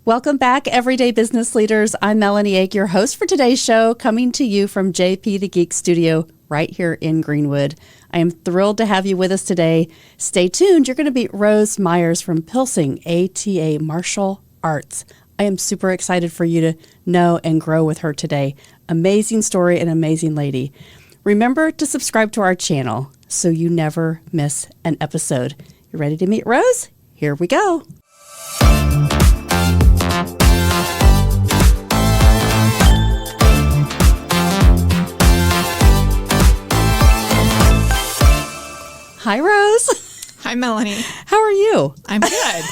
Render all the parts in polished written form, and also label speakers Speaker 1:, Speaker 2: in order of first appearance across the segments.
Speaker 1: Welcome back, everyday business leaders. I'm Melanie Ake, your host for today's show, coming to you from JP the Geek Studio right here in Greenwood. I am thrilled to have you with us today. Stay tuned. You're going to meet Rose Myers from Pilsung, ATA Martial Arts. I am super excited for you to know and grow with her today. Amazing story and amazing lady. Remember to subscribe to our channel so you never miss an episode. You ready to meet Rose? Here we go. Hi, Rose.
Speaker 2: Hi, Melanie.
Speaker 1: How are you?
Speaker 2: I'm good.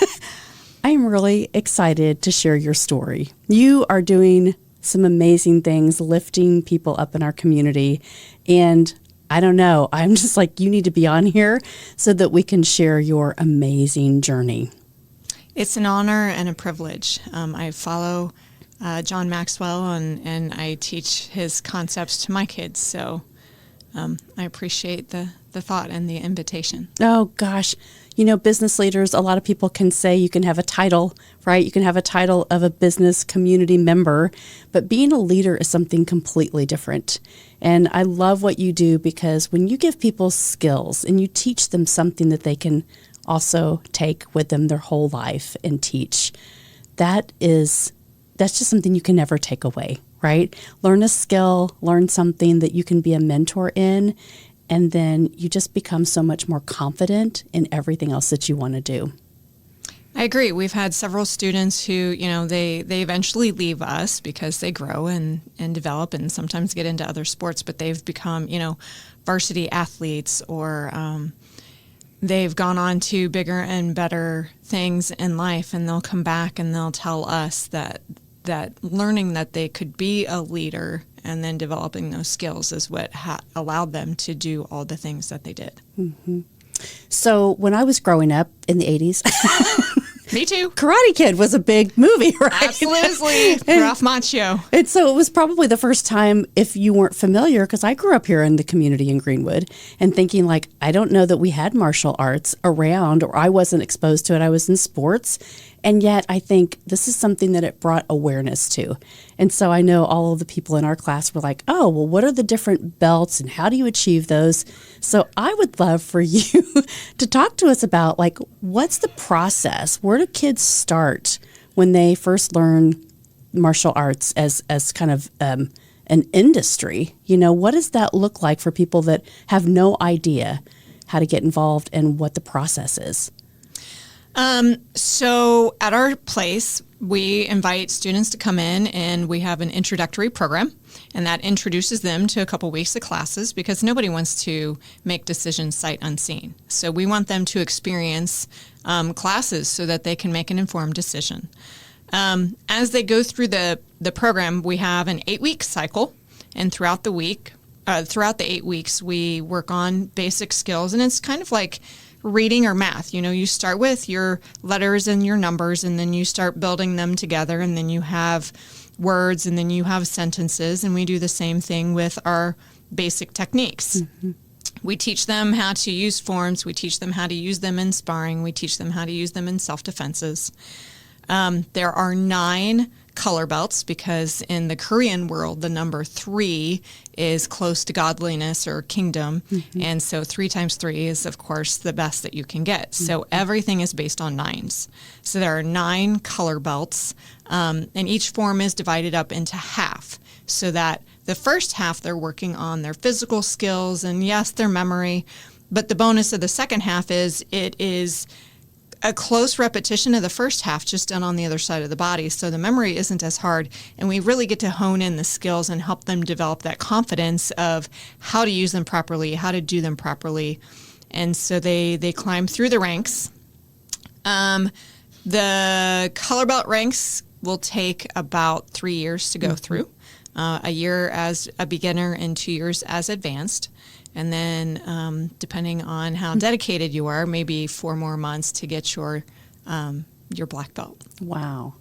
Speaker 1: I'm really excited to share your story. You are doing some amazing things, lifting people up in our community. And I don't know, I'm just like, you need to be on here so that we can share your amazing journey. It's
Speaker 2: an honor and a privilege. I follow John Maxwell and I teach his concepts to my kids. So I appreciate the thought and the invitation.
Speaker 1: Oh, gosh. You know, business leaders, a lot of people can say you can have a title, right? You can have a title of a business community member, but being a leader is something completely different. And I love what you do because when you give people skills and you teach them something that they can also take with them their whole life and teach, that's just something you can never take away, right? Learn a skill, learn something that you can be a mentor in, and then you just become so much more confident in everything else that you want to do.
Speaker 2: I agree. We've had several students who, they eventually leave us because they grow and develop and sometimes get into other sports, but they've become, varsity athletes or they've gone on to bigger and better things in life, and they'll come back and they'll tell us that learning that they could be a leader and then developing those skills is what allowed them to do all the things that they did.
Speaker 1: Mm-hmm. So when I was growing up in the 80s,
Speaker 2: me too.
Speaker 1: Karate Kid was a big movie, right?
Speaker 2: Absolutely. Ralph Macchio.
Speaker 1: And so it was probably the first time, if you weren't familiar, because I grew up here in the community in Greenwood and thinking like, I don't know that we had martial arts around, or I wasn't exposed to it. I was in sports. And yet I think this is something that it brought awareness to. And so I know all of the people in our class were like, oh, well, what are the different belts and how do you achieve those? So I would love for you to talk to us about like, what's the process? Where do kids start when they first learn martial arts as kind of an industry? What does that look like for people that have no idea how to get involved and what the process is?
Speaker 2: So at our place, we invite students to come in and we have an introductory program, and that introduces them to a couple weeks of classes because nobody wants to make decisions sight unseen. So we want them to experience classes so that they can make an informed decision. As they go through the program, we have an 8-week cycle, and throughout the 8 weeks, we work on basic skills, and it's kind of like reading or math. You start with your letters and your numbers, and then you start building them together, and then you have words, and then you have sentences, and we do the same thing with our basic techniques. Mm-hmm. We teach them how to use forms. We teach them how to use them in sparring. We teach them how to use them in self-defenses. There are 9 color belts because in the Korean world, the number 3 is close to godliness or kingdom. Mm-hmm. And so 3 times 3 is, of course, the best that you can get. Mm-hmm. So everything is based on 9s. So there are 9 color belts, and each form is divided up into half so that the first half they're working on their physical skills and, yes, their memory. But the bonus of the second half is it is a close repetition of the first half just done on the other side of the body. So the memory isn't as hard, and we really get to hone in the skills and help them develop that confidence of how to use them properly, how to do them properly. And so they climb through the ranks. The color belt ranks will take about 3 years to go through, a year as a beginner and 2 years as advanced. And then depending on how dedicated you are, maybe 4 more months to get your black belt.
Speaker 1: Wow.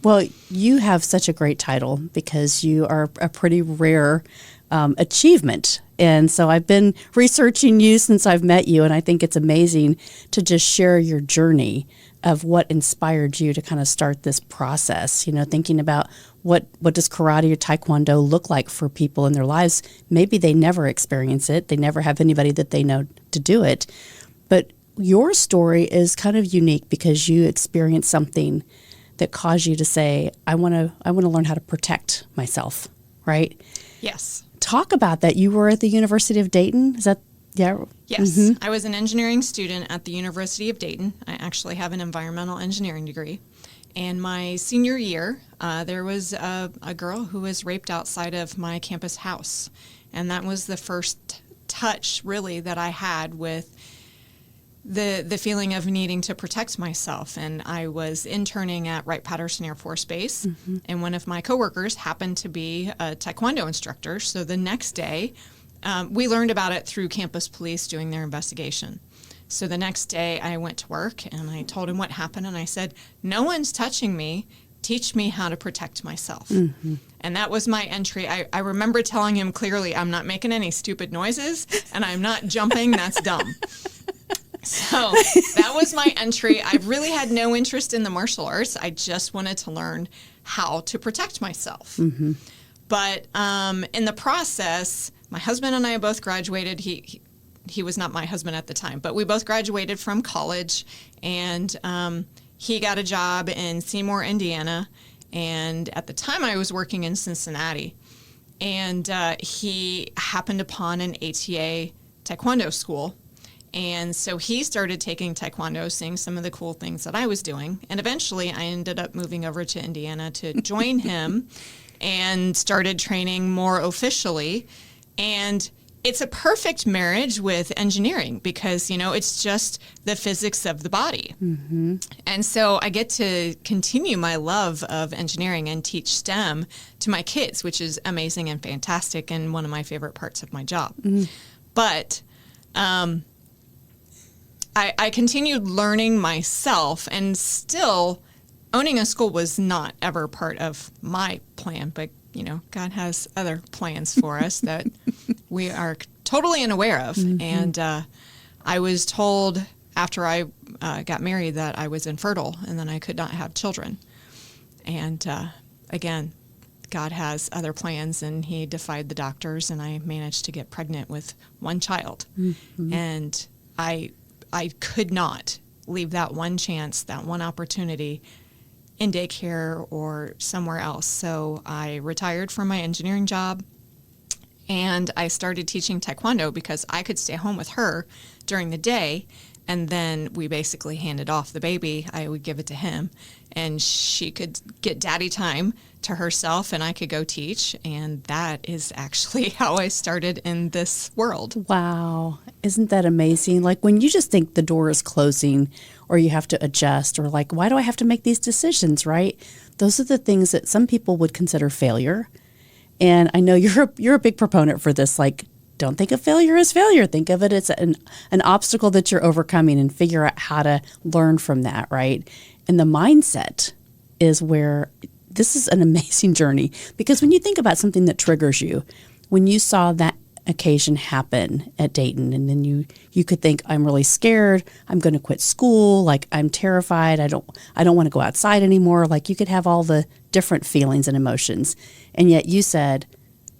Speaker 1: Well, you have such a great title because you are a pretty rare achievement And so I've been researching you since I've met you, and I think it's amazing to just share your journey of what inspired you to kind of start this process, thinking about what does karate or taekwondo look like for people in their lives. Maybe they never experience it. They never have anybody that they know to do it. But your story is kind of unique because you experienced something that caused you to say, I want to learn how to protect myself, right?
Speaker 2: Yes.
Speaker 1: Talk about that. You were at the University of Dayton. Is that, yeah?
Speaker 2: Yes.
Speaker 1: Mm-hmm.
Speaker 2: I was an engineering student at the University of Dayton. I actually have an environmental engineering degree. And my senior year, there was a girl who was raped outside of my campus house. And that was the first touch, really, that I had with the feeling of needing to protect myself. And I was interning at Wright Patterson Air Force Base, and one of my coworkers happened to be a taekwondo instructor. So the next day, we learned about it through campus police doing their investigation. So the next day I went to work and I told him what happened, and I said, no one's touching me. Teach me how to protect myself. And that was my entry. I remember telling him clearly, I'm not making any stupid noises and I'm not jumping. That's dumb. So that was my entry. I really had no interest in the martial arts. I just wanted to learn how to protect myself. But in the process, my husband and I both graduated. He was not my husband at the time, but we both graduated from college, and he got a job in Seymour, Indiana. And at the time I was working in Cincinnati, and he happened upon an ATA taekwondo school. And so he started taking taekwondo, seeing some of the cool things that I was doing. And eventually I ended up moving over to Indiana to join him and started training more officially. And it's a perfect marriage with engineering because, it's just the physics of the body. And so I get to continue my love of engineering and teach STEM to my kids, which is amazing and fantastic and one of my favorite parts of my job. But I continued learning myself, and still owning a school was not ever part of my plan. But, God has other plans for us that we are totally unaware of. And I was told after I got married that I was infertile and then I could not have children. And again, God has other plans, and he defied the doctors, and I managed to get pregnant with one child. And I could not leave that one chance, that one opportunity in daycare or somewhere else. So I retired from my engineering job, and I started teaching taekwondo because I could stay home with her during the day, and then we basically handed off the baby. I would give it to him, and she could get daddy time to herself, and I could go teach. And that is actually how I started in this world.
Speaker 1: Wow. Isn't that amazing? Like when you just think the door is closing or you have to adjust, or like, why do I have to make these decisions, right? Those are the things that some people would consider failure. And I know you're a big proponent for this. Like, don't think of failure as failure. Think of it as an obstacle that you're overcoming, and figure out how to learn from that, right? And the mindset is where this is an amazing journey, because when you think about something that triggers you, when you saw that occasion happen at Dayton, and then you could think, I'm really scared, I'm going to quit school, like I'm terrified, I don't want to go outside anymore. Like you could have all the different feelings and emotions. And yet you said,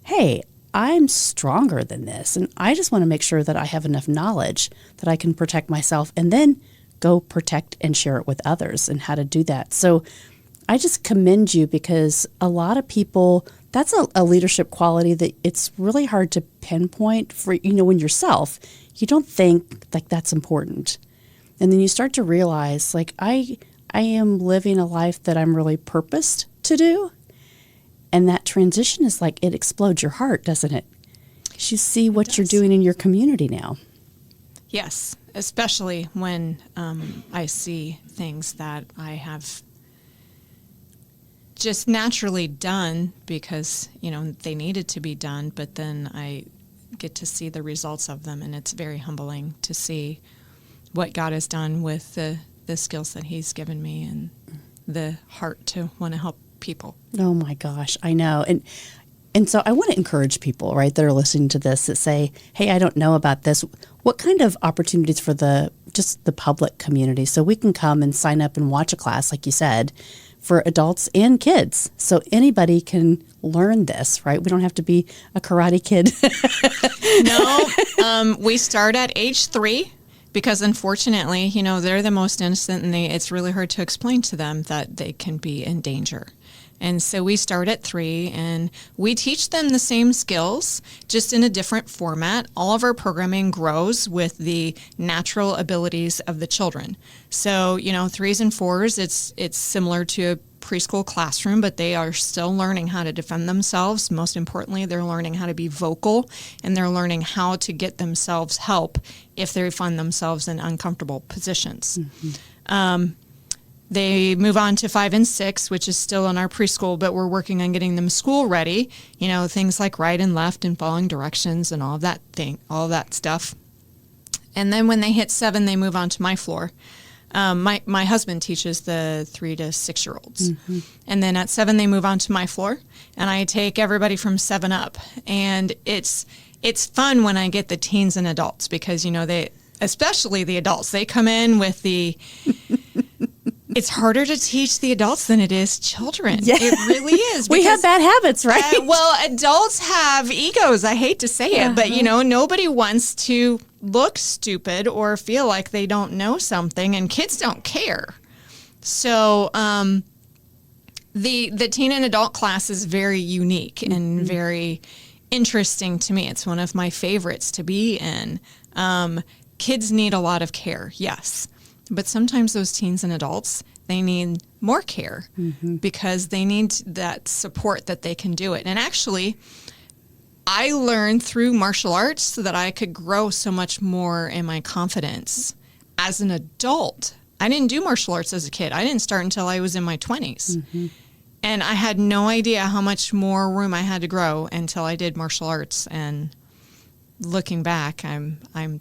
Speaker 1: hey, I'm stronger than this, and I just want to make sure that I have enough knowledge that I can protect myself, and then go protect and share it with others, and how to do that. So I just commend you, because a lot of people, that's a leadership quality that it's really hard to pinpoint for, when yourself, you don't think like that's important. And then you start to realize, like, I am living a life that I'm really purposed to do. And that transition is like, it explodes your heart, doesn't it? 'Cause you see what you're doing in your community now.
Speaker 2: Yes, especially when I see things that I have just naturally done because, they needed to be done, but then I get to see the results of them, and it's very humbling to see what God has done with the skills that he's given me and the heart to want to help people.
Speaker 1: Oh my gosh, I know. And And so I want to encourage people, right, that are listening to this that say, hey, I don't know about this. What kind of opportunities for just the public community so we can come and sign up and watch a class, like you said, for adults and kids. So anybody can learn this, right? We don't have to be a karate kid.
Speaker 2: No, we start at age 3 because unfortunately, they're the most innocent and it's really hard to explain to them that they can be in danger. And so we start at 3 and we teach them the same skills, just in a different format. All of our programming grows with the natural abilities of the children. So, 3s and 4s, it's similar to a preschool classroom, but they are still learning how to defend themselves. Most importantly, they're learning how to be vocal and they're learning how to get themselves help if they find themselves in uncomfortable positions. Mm-hmm. They move on to 5 and 6, which is still in our preschool, but we're working on getting them school ready. Things like right and left and following directions and all of that stuff. And then when they hit 7, they move on to my floor. My husband teaches the 3 to 6-year-olds. Mm-hmm. And then at 7, they move on to my floor, and I take everybody from 7 up. And it's fun when I get the teens and adults because, especially the adults, they come in with it's harder to teach the adults than it is children. Yeah. It really is.
Speaker 1: We have bad habits, right?
Speaker 2: Adults have egos. I hate to say it, but nobody wants to look stupid or feel like they don't know something, and kids don't care. So the teen and adult class is very unique and very interesting to me. It's one of my favorites to be in. Kids need a lot of care, yes. But sometimes those teens and adults, they need more care because they need that support that they can do it. And actually, I learned through martial arts so that I could grow so much more in my confidence as an adult. I didn't do martial arts as a kid. I didn't start until I was in my 20s. Mm-hmm. And I had no idea how much more room I had to grow until I did martial arts. And looking back, I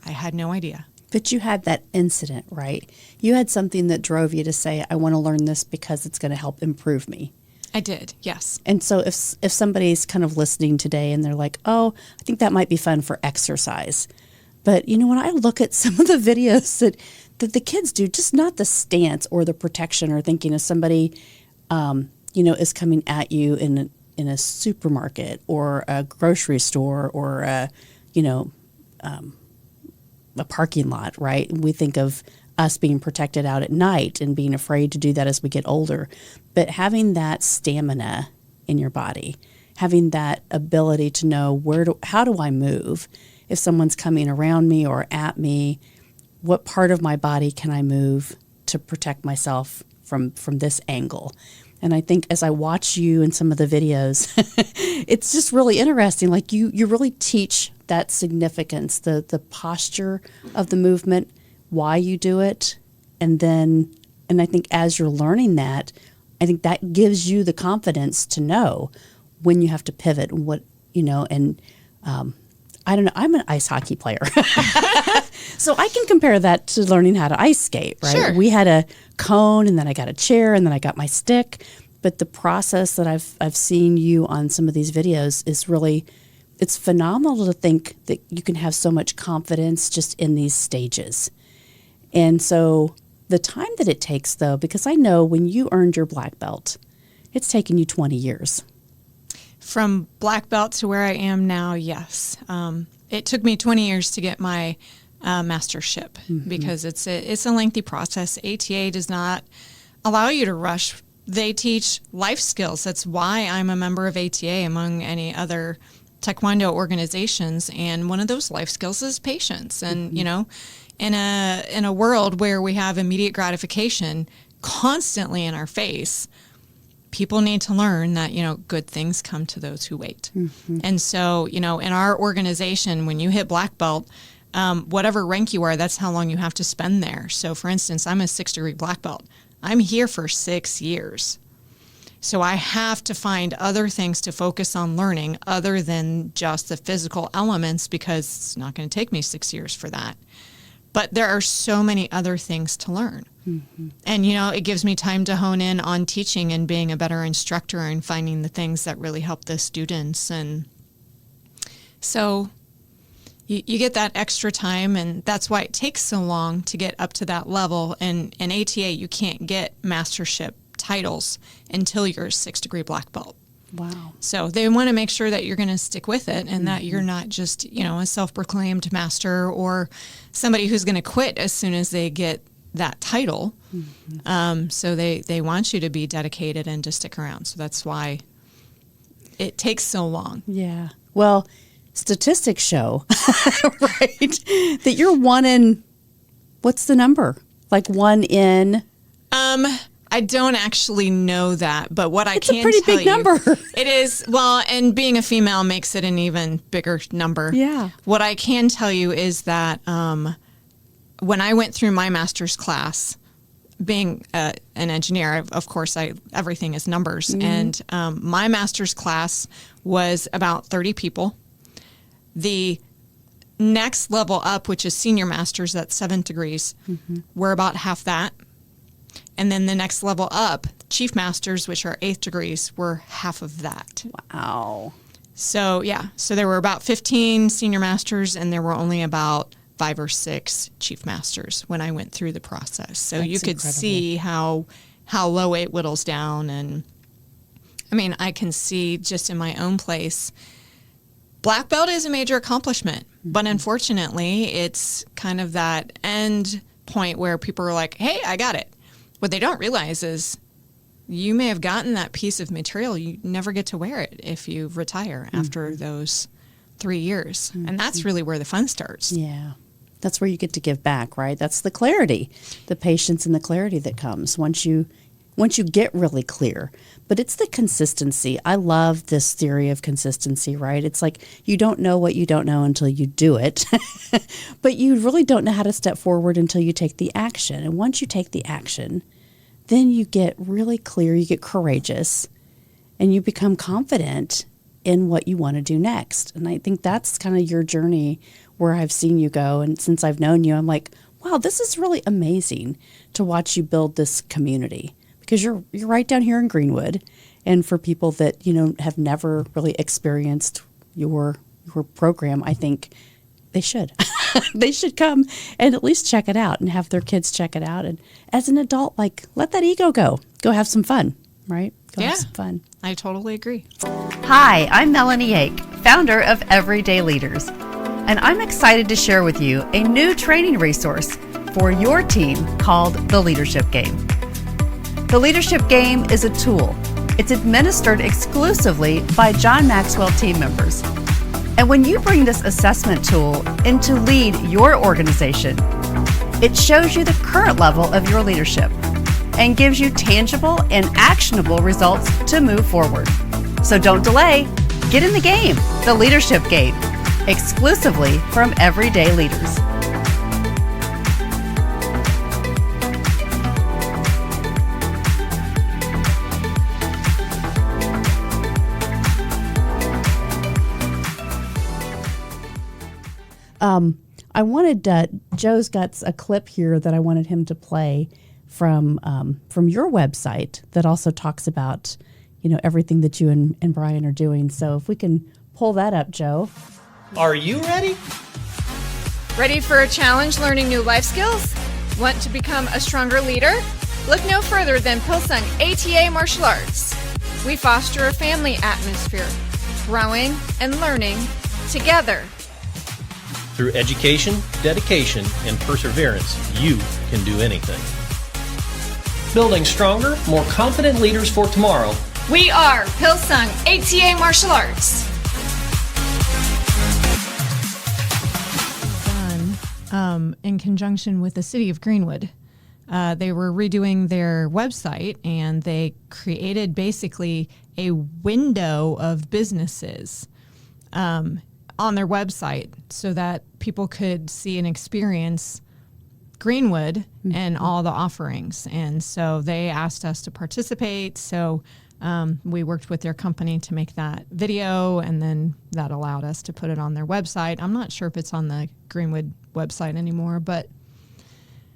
Speaker 2: had no idea.
Speaker 1: But you had that incident, right? You had something that drove you to say, I want to learn this because it's going to help improve me.
Speaker 2: I did, yes.
Speaker 1: And so if somebody's kind of listening today and they're like, oh, I think that might be fun for exercise. But, when I look at some of the videos that the kids do, just not the stance or the protection or thinking of somebody, is coming at you in a supermarket or a grocery store or a parking lot, right? We think of us being protected out at night and being afraid to do that as we get older. But having that stamina in your body, having that ability to know how do I move? If someone's coming around me or at me, what part of my body can I move to protect myself from this angle? And I think as I watch you in some of the videos, it's just really interesting. Like you really teach that significance, the posture of the movement, why you do it. And I think as you're learning that, I think that gives you the confidence to know when you have to pivot and I don't know, I'm an ice hockey player. So I can compare that to learning how to ice skate, right?
Speaker 2: Sure.
Speaker 1: We had a cone and then I got a chair and then I got my stick. But the process that I've seen you on some of these videos is really, it's phenomenal to think that you can have so much confidence just in these stages. And so the time that it takes, though, because I know when you earned your black belt, it's taken you 20 years.
Speaker 2: From black belt to where I am now, yes. It took me 20 years to get my mastership because it's a lengthy process. ATA does not allow you to rush. They teach life skills. That's why I'm a member of ATA among any other taekwondo organizations. And one of those life skills is patience. And, in a world where we have immediate gratification constantly in our face, people need to learn that, good things come to those who wait. Mm-hmm. And so, in our organization, when you hit black belt, whatever rank you are, that's how long you have to spend there. So, for instance, I'm a 6-degree black belt. I'm here for 6 years. So I have to find other things to focus on learning other than just the physical elements because it's not going to take me 6 years for that. But there are so many other things to learn. Mm-hmm. And, it gives me time to hone in on teaching and being a better instructor and finding the things that really help the students. And so you get that extra time, and that's why it takes so long to get up to that level. And in ATA, you can't get mastership titles until you're a 6th-degree black belt.
Speaker 1: Wow.
Speaker 2: So they want to make sure that you're going to stick with it and that you're not just, a self-proclaimed master or somebody who's going to quit as soon as they get that title. Mm-hmm. So they want you to be dedicated and to stick around. So that's why it takes so long.
Speaker 1: Yeah. Well, statistics show, right, that you're one in, what's the number? Like one in?
Speaker 2: I don't actually know that, but what I can tell you.
Speaker 1: It's a pretty big number.
Speaker 2: It is, well, and being a female makes it an even bigger number.
Speaker 1: Yeah.
Speaker 2: What I can tell you is that when I went through my master's class, being an engineer, of course, everything is numbers. Mm-hmm. And my master's class was about 30 people. The next level up, which is senior masters, that's 7 degrees, we're about half that. And then the next level up, chief masters, which are 8th degrees, were half of that.
Speaker 1: Wow.
Speaker 2: So, yeah. So there were about 15 senior masters, and there were only about 5 or 6 chief masters when I went through the process. So
Speaker 1: That's
Speaker 2: you could
Speaker 1: incredible.
Speaker 2: see how low it whittles down. And, I mean, I can see just in my own place, black belt is a major accomplishment. But unfortunately, it's kind of that end point where people are like, hey, I got it. What they don't realize is you may have gotten that piece of material. You never get to wear it if you retire after those 3 years. And that's really where the fun starts.
Speaker 1: Yeah. That's where you get to give back, right? That's the clarity, the patience and the clarity that comes once you get really clear. But it's the consistency. I love this theory of consistency, right? It's like you don't know what you don't know until you do it. But you really don't know how to step forward until you take the action. And once you take the action, then you get really clear, you get courageous, and you become confident in what you want to do next. And I think that's kind of your journey where I've seen you go. And since I've known you, I'm like, wow, this is really amazing to watch you build this community. Because you're right down here in Greenwood, and for people that have never really experienced your program, I think they should. They should come and at least check it out and have their kids check it out. And as an adult, let that ego go. Go have some fun, right? Go have some fun.
Speaker 2: I totally agree.
Speaker 3: Hi, I'm Melanie Yake, founder of Everyday Leaders, and I'm excited to share with you a new training resource for your team called the Leadership Game. The Leadership Game is a tool. It's administered exclusively by John Maxwell team members. And when you bring this assessment tool in to lead your organization, it shows you the current level of your leadership and gives you tangible and actionable results to move forward. So don't delay. Get in the game, the Leadership Game, exclusively from Everyday Leaders.
Speaker 1: I wanted Joe's got a clip here that I wanted him to play from your website that also talks about everything that you and Brian are doing. So if we can pull that up, Joe.
Speaker 4: Are you ready?
Speaker 5: Ready for a challenge learning new life skills? Want to become a stronger leader? Look no further than Pilsung ATA Martial Arts. We foster a family atmosphere, growing and learning together.
Speaker 4: Through education, dedication, and perseverance, you can do anything. Building stronger, more confident leaders for tomorrow.
Speaker 5: We are Pilsung ATA Martial Arts.
Speaker 2: Done in conjunction with the city of Greenwood. They were redoing their website, and they created basically a window of businesses on their website so that people could see and experience Greenwood and all the offerings. And so they asked us to participate. So we worked with their company to make that video, and then that allowed us to put it on their website. I'm not sure if it's on the Greenwood website anymore, but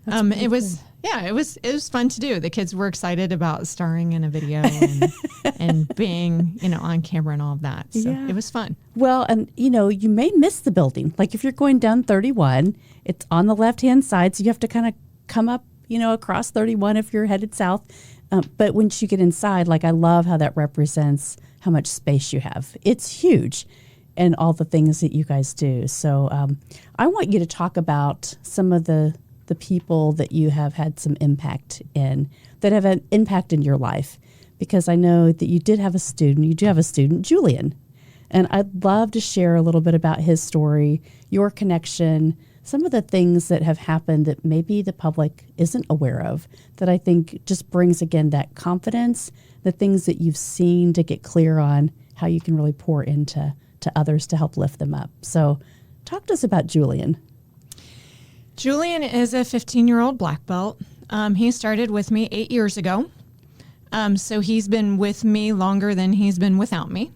Speaker 2: It was fun to do. The kids were excited about starring in a video and being, on camera and all of that. So it was fun.
Speaker 1: Well, and you may miss the building. Like if you're going down 31, it's on the left-hand side. So you have to kind of come up, across 31 if you're headed south. But once you get inside, like I love how that represents how much space you have. It's huge. And all the things that you guys do. So I want you to talk about some of the people that you have had some impact in, that have an impact in your life. Because I know that you do have a student, Julian. And I'd love to share a little bit about his story, your connection, some of the things that have happened that maybe the public isn't aware of, that I think just brings, again, that confidence, the things that you've seen to get clear on how you can really pour into others to help lift them up. So talk to us about Julian.
Speaker 2: Julian is a 15-year-old black belt. He started with me 8 years ago. So he's been with me longer than he's been without me.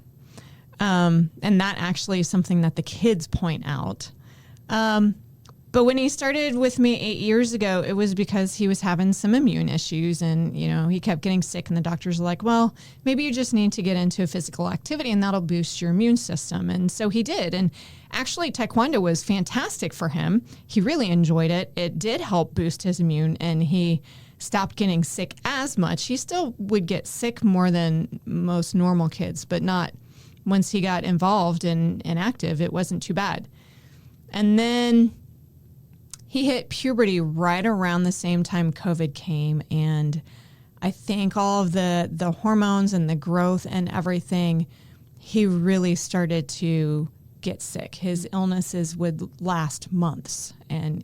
Speaker 2: And that actually is something that the kids point out. But when he started with me 8 years ago, it was because he was having some immune issues and, he kept getting sick and the doctors were like, well, maybe you just need to get into a physical activity and that'll boost your immune system. And so he did. And actually, taekwondo was fantastic for him. He really enjoyed it. It did help boost his immune and he stopped getting sick as much. He still would get sick more than most normal kids, but not once he got involved and active. It wasn't too bad. And then he hit puberty right around the same time COVID came. And I think all of the hormones and the growth and everything, he really started to get sick. His illnesses would last months. And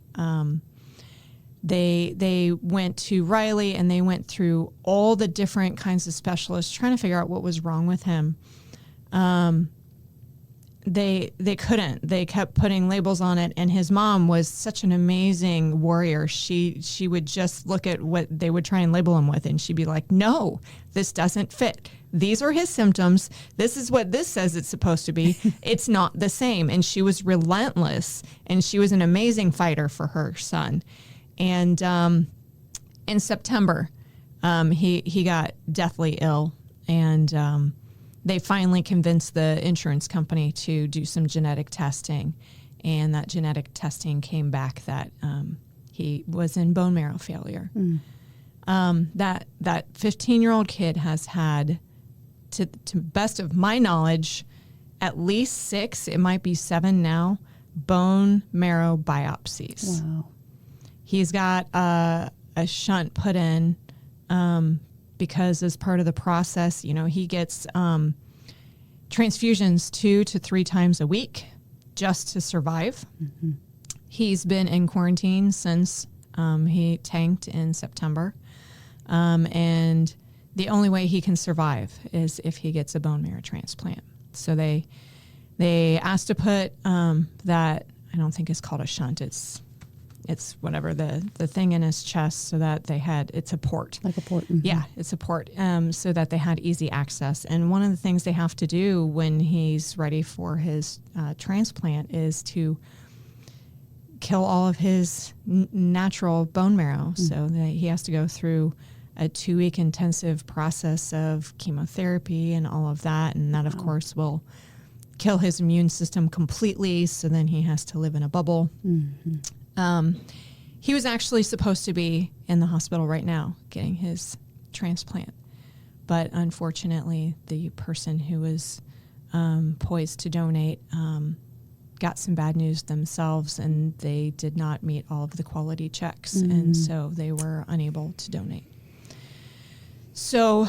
Speaker 2: they went to Riley and they went through all the different kinds of specialists trying to figure out what was wrong with him. They couldn't. They kept putting labels on it, and his mom was such an amazing warrior. She would just look at what they would try and label him with, and she'd be like, no, this doesn't fit. These are his symptoms. This is what this says it's supposed to be. It's not the same. And she was relentless, and she was an amazing fighter for her son. And in September, he got deathly ill, and they finally convinced the insurance company to do some genetic testing, and that genetic testing came back that he was in bone marrow failure. That 15-year-old kid has had, to best of my knowledge, at least 6, it might be 7 now, bone marrow biopsies.
Speaker 1: Wow. He's
Speaker 2: got a shunt put in because as part of the process, he gets transfusions 2 to 3 times a week just to survive. Mm-hmm. He's been in quarantine since he tanked in September. And the only way he can survive is if he gets a bone marrow transplant. So they asked to put that, I don't think it's called a shunt, it's whatever, the thing in his chest, so that it's a port.
Speaker 1: Like a port. Mm-hmm.
Speaker 2: Yeah, it's a port, so that they had easy access. And one of the things they have to do when he's ready for his transplant is to kill all of his natural bone marrow. Mm-hmm. So that he has to go through a 2-week intensive process of chemotherapy and all of that. And that, of course, will kill his immune system completely. So then he has to live in a bubble. Mm-hmm. He was actually supposed to be in the hospital right now getting his transplant. But unfortunately, the person who was poised to donate got some bad news themselves, and they did not meet all of the quality checks. Mm-hmm. And so they were unable to donate. So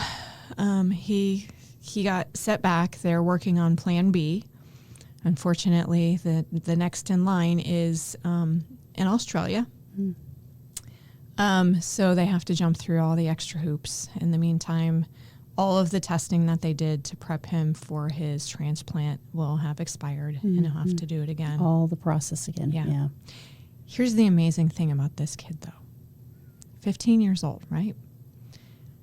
Speaker 2: he got set back. They're working on Plan B. Unfortunately, the next in line is in Australia. Mm. So they have to jump through all the extra hoops. In the meantime, all of the testing that they did to prep him for his transplant will have expired, mm-hmm. and he'll have to do it again.
Speaker 1: All the process again. Yeah.
Speaker 2: Here's the amazing thing about this kid, though. 15 years old, right?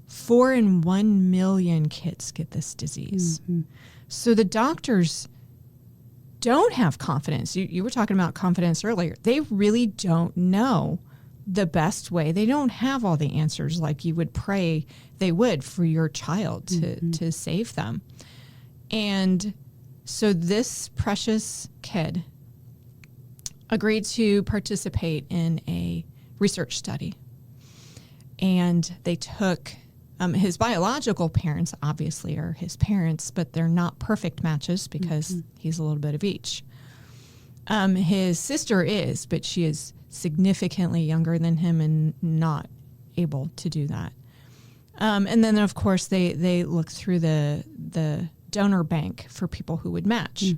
Speaker 2: 4 in 1 million kids get this disease. Mm-hmm. So the doctors don't have confidence. You were talking about confidence earlier. They really don't know the best way. They don't have all the answers like you would pray they would for your child to save them. And so this precious kid agreed to participate in a research study. And they took his biological parents, obviously, are his parents, but they're not perfect matches because he's a little bit of each. His sister is, but she is significantly younger than him and not able to do that. And then, of course, they look through the donor bank for people who would match.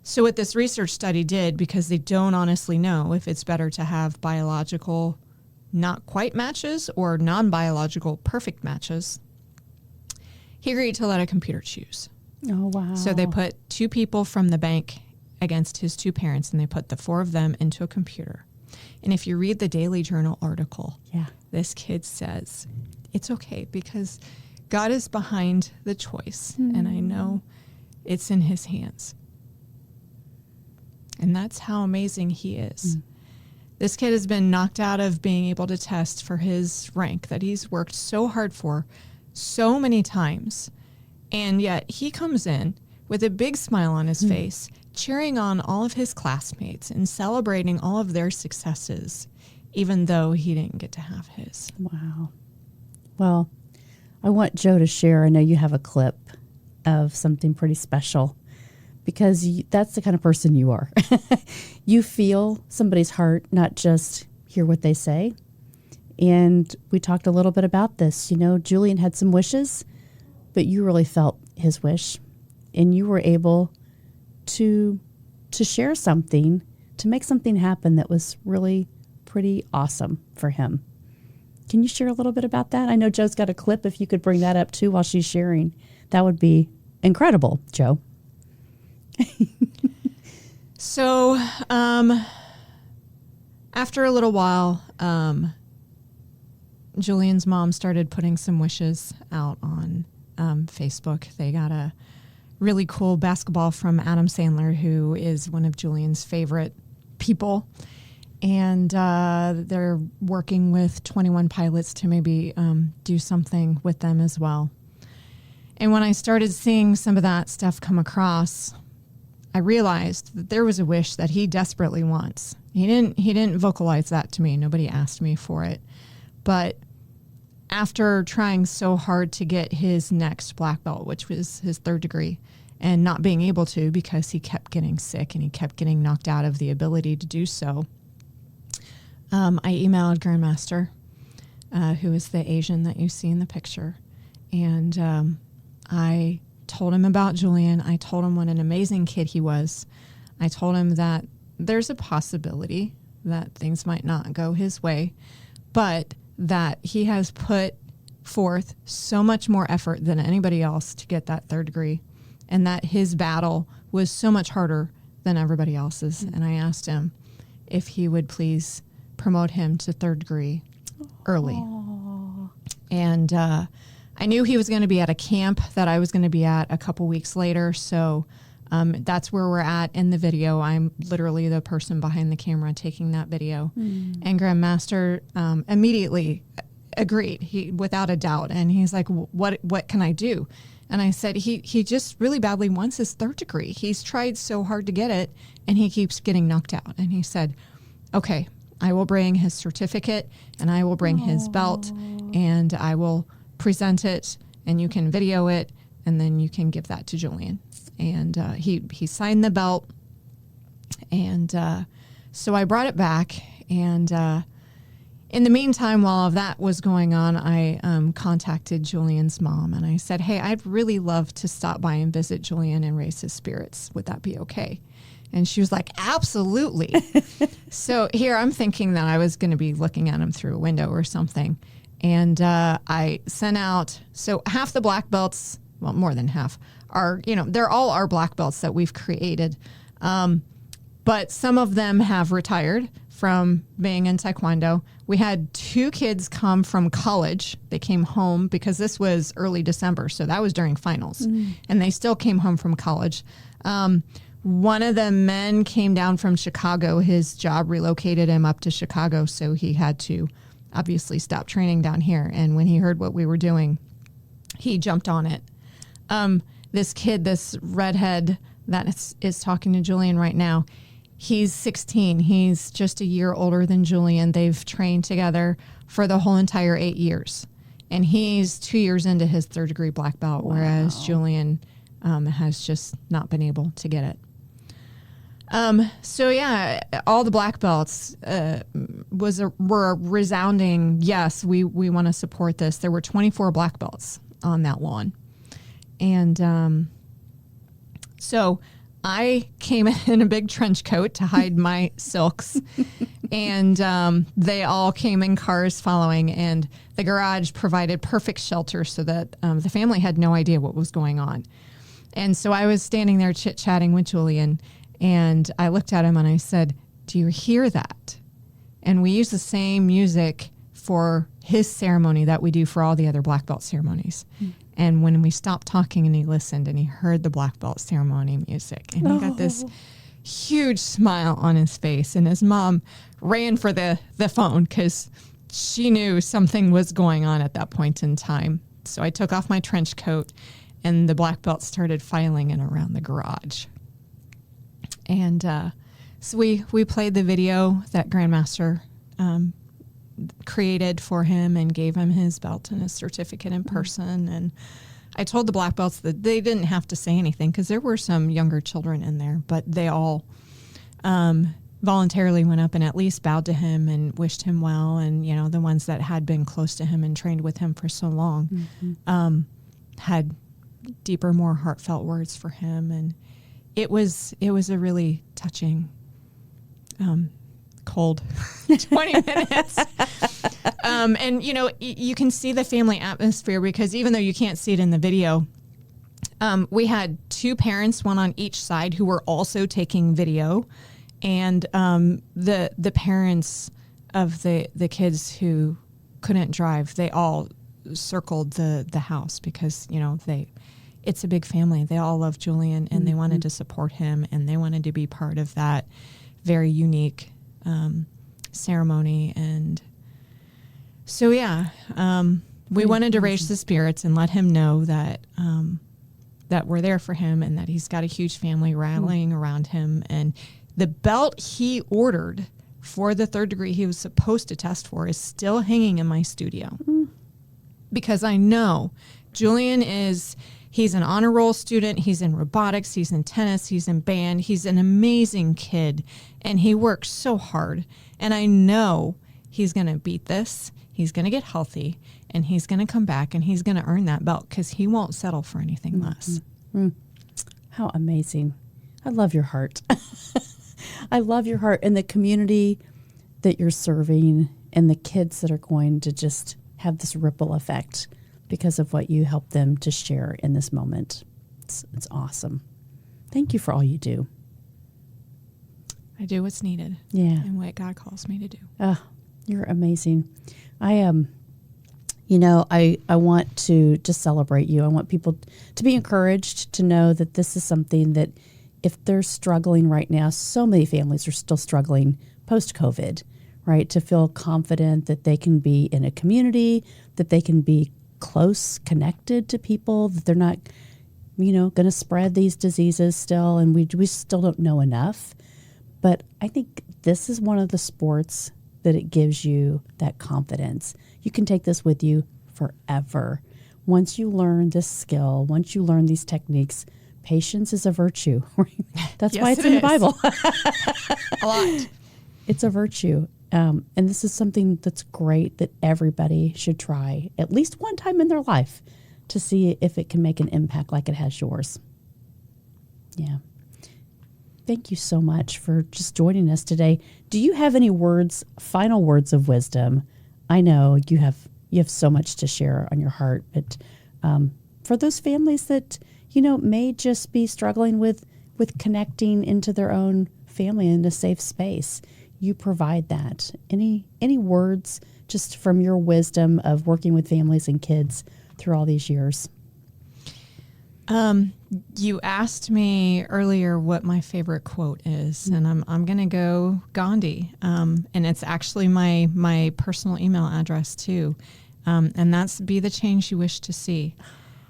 Speaker 2: So what this research study did, because they don't honestly know if it's better to have biological not quite matches or non-biological perfect matches, he agreed to let a computer choose.
Speaker 1: Oh, wow.
Speaker 2: So they put 2 people from the bank against his 2 parents, and they put the 4 of them into a computer. And if you read the Daily Journal article, this kid says, it's okay because God is behind the choice, and I know it's in his hands. And that's how amazing he is. This kid has been knocked out of being able to test for his rank that he's worked so hard for so many times. And yet he comes in with a big smile on his face, cheering on all of his classmates and celebrating all of their successes, even though he didn't get to have his.
Speaker 1: Wow. Well, I want Joe to share. I know you have a clip of something pretty special because that's the kind of person you are. You feel somebody's heart, not just hear what they say. And we talked a little bit about this. You know, Julian had some wishes, but you really felt his wish. And you were able to share something, to make something happen that was really pretty awesome for him. Can you share a little bit about that? I know Joe's got a clip. If you could bring that up too while she's sharing, that would be incredible, Joe.
Speaker 2: So after a little while, Julian's mom started putting some wishes out on Facebook. They got a really cool basketball from Adam Sandler, who is one of Julian's favorite people. And they're working with 21 Pilots to maybe do something with them as well. And when I started seeing some of that stuff come across, I realized that there was a wish that he desperately wants. He didn't vocalize that to me. Nobody asked me for it. But after trying so hard to get his next black belt, which was his 3rd degree, and not being able to because he kept getting sick and he kept getting knocked out of the ability to do so, I emailed Grandmaster, who is the Asian that you see in the picture, and I told him about Julian. I told him what an amazing kid he was. I told him that there's a possibility that things might not go his way, but that he has put forth so much more effort than anybody else to get that 3rd degree, and that his battle was so much harder than everybody else's. And I asked him if he would please promote him to 3rd degree early. Aww. And I knew he was going to be at a camp that I was going to be at a couple weeks later. So that's where we're at in the video. I'm literally the person behind the camera taking that video. And Grandmaster immediately agreed, without a doubt. And he's like, what can I do? And I said, he just really badly wants his 3rd degree. He's tried so hard to get it, and he keeps getting knocked out. And he said, okay, I will bring his certificate, and I will bring his belt, and I will present it, and you can video it, and then you can give that to Julian. And he signed the belt, and so I brought it back. And in the meantime, while all of that was going on, I contacted Julian's mom, and I said, hey, I'd really love to stop by and visit Julian and raise his spirits. Would that be okay? And she was like, absolutely. So here I'm thinking that I was going to be looking at him through a window or something. And I sent out, so half the black belts, well, more than half, are, they're all our black belts that we've created. But some of them have retired from being in taekwondo. We had 2 kids come from college. They came home because this was early December, so that was during finals. And they still came home from college. one of the men came down from Chicago. His job relocated him up to Chicago, so he had to obviously stop training down here. And when he heard what we were doing, he jumped on it. This kid, this redhead that is talking to Julian right now, he's 16. He's just a year older than Julian. They've trained together for the whole entire 8 years. And he's 2 years into his third degree black belt, whereas Julian has just not been able to get it. So yeah, all the black belts were a resounding yes. We want to support this. There were 24 black belts on that lawn, and so I came in a big trench coat to hide my silks, and they all came in cars following, and the garage provided perfect shelter so that the family had no idea what was going on. And so I was standing there chit-chatting with Julian, and I looked at him and I said, "Do you hear that?" And we use the same music for his ceremony that we do for all the other black belt ceremonies. And when we stopped talking and he listened and he heard the black belt ceremony music, and he got this huge smile on his face, and his mom ran for the phone because she knew something was going on at that point in time. So I took off my trench coat, and the black belt started filing in around the garage. And so we played the video that Grandmaster created for him and gave him his belt and his certificate in person. And I told the black belts that they didn't have to say anything because there were some younger children in there, but they all voluntarily went up and at least bowed to him and wished him well. And, you know, the ones that had been close to him and trained with him for so long had deeper, more heartfelt words for him. And it was a really touching, cold 20 minutes. And, you know, you can see the family atmosphere because even though you can't see it in the video, we had two parents, one on each side, who were also taking video. And the parents of the kids who couldn't drive, they all circled the house because, you know, it's a big family. They all love Julian and they wanted to support him and they wanted to be part of that very unique ceremony. And so, yeah, we wanted to raise the spirits and let him know that that we're there for him and that he's got a huge family rallying around him. And the belt he ordered for the third degree he was supposed to test for is still hanging in my studio because I know Julian he's an honor roll student. He's in robotics. He's in tennis. He's in band. He's an amazing kid, and he works so hard. And I know he's going to beat this. He's going to get healthy, and he's going to come back, and he's going to earn that belt because he won't settle for anything less.
Speaker 1: How amazing. I love your heart. I love your heart and the community that you're serving and the kids that are going to just have this ripple effect because of what you help them to share in this moment. It's awesome. Thank you for all you do.
Speaker 2: I do what's needed.
Speaker 1: Yeah.
Speaker 2: And what God calls me to do.
Speaker 1: Oh, you're amazing. I want to just celebrate you. I want people to be encouraged to know that this is something that if they're struggling right now, so many families are still struggling post-COVID, right? To feel confident that they can be in a community, that they can be close, connected to people, that they're not, going to spread these diseases still, and we still don't know enough. But I think this is one of the sports that it gives you that confidence. You can take this with you forever. Once you learn this skill, once you learn these techniques, patience is a virtue. Right? That's why it's in the Bible.
Speaker 2: A lot.
Speaker 1: It's a virtue. And this is something that's great that everybody should try at least one time in their life to see if it can make an impact like it has yours. Yeah. Thank you so much for just joining us today. Do you have any final words of wisdom? I know you have so much to share on your heart, but for those families that, may just be struggling with connecting into their own family in a safe space, you provide that. Any words just from your wisdom of working with families and kids through all these years?
Speaker 2: You asked me earlier what my favorite quote is, and I'm going to go Gandhi. And it's actually my personal email address too. And that's be the change you wish to see.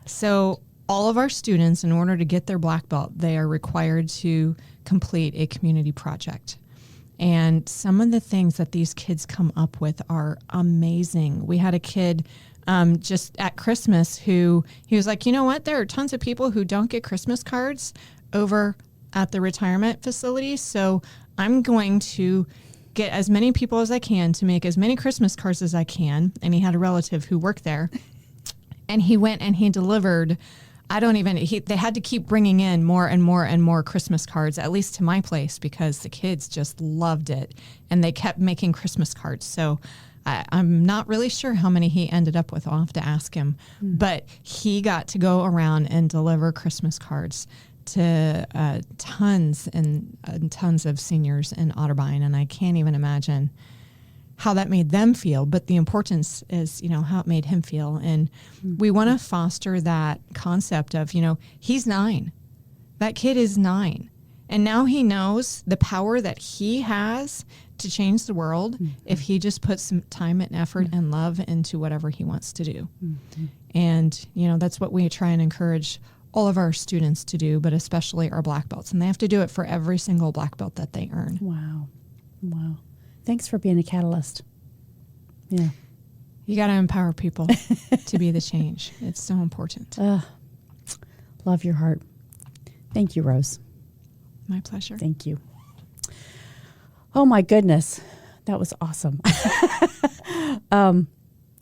Speaker 2: So all of our students, in order to get their black belt, they are required to complete a community project. And some of the things that these kids come up with are amazing. We had a kid just at Christmas who he was like, you know what? There are tons of people who don't get Christmas cards over at the retirement facility. So I'm going to get as many people as I can to make as many Christmas cards as I can. And he had a relative who worked there. And he went and he delivered, they had to keep bringing in more and more and more Christmas cards, at least to my place, because the kids just loved it. And they kept making Christmas cards. So I'm not really sure how many he ended up with. I'll have to ask him. But he got to go around and deliver Christmas cards to tons and tons of seniors in Otterbein. And I can't even imagine how that made them feel. But the importance is, how it made him feel. And we want to foster that concept of, he's 9. That kid is 9. And now he knows the power that he has to change the world if he just puts some time and effort and love into whatever he wants to do. And, that's what we try and encourage all of our students to do, but especially our black belts. And they have to do it for every single black belt that they earn.
Speaker 1: Wow. Thanks for being a catalyst. Yeah.
Speaker 2: You got to empower people to be the change. It's so important.
Speaker 1: Love your heart. Thank you, Rose.
Speaker 2: My pleasure.
Speaker 1: Thank you. Oh my goodness. That was awesome.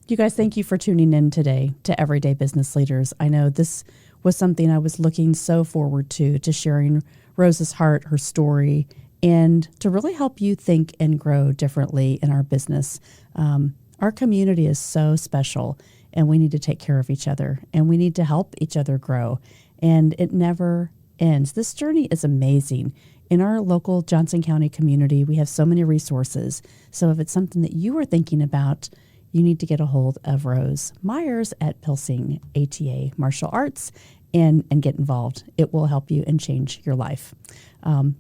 Speaker 1: You guys, thank you for tuning in today to Everyday Business Leaders. I know this was something I was looking so forward to sharing Rose's heart, her story, and to really help you think and grow differently in our business. Our community is so special, and we need to take care of each other, and we need to help each other grow, and it never ends. This journey is amazing. In our local Johnson County community, we have so many resources. So if it's something that you are thinking about, you need to get a hold of Rose Myers at Pilsung ATA Martial Arts and get involved. It will help you and change your life.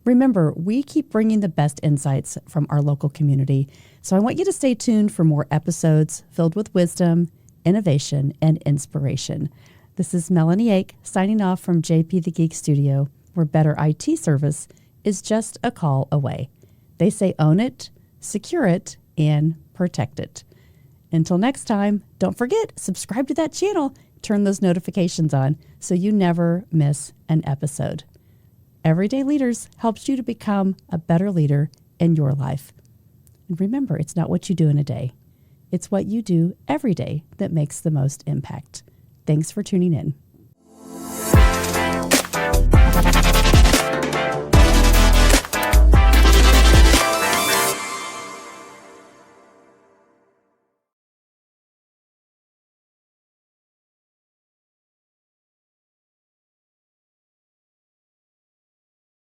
Speaker 1: Remember, we keep bringing the best insights from our local community. So I want you to stay tuned for more episodes filled with wisdom, innovation, and inspiration. This is Melanie Ake signing off from JP the Geek Studio, where better IT service is just a call away. They say own it, secure it, and protect it. Until next time, don't forget, subscribe to that channel, turn those notifications on so you never miss an episode. Everyday Leaders helps you to become a better leader in your life. And remember, it's not what you do in a day. It's what you do every day that makes the most impact. Thanks for tuning in.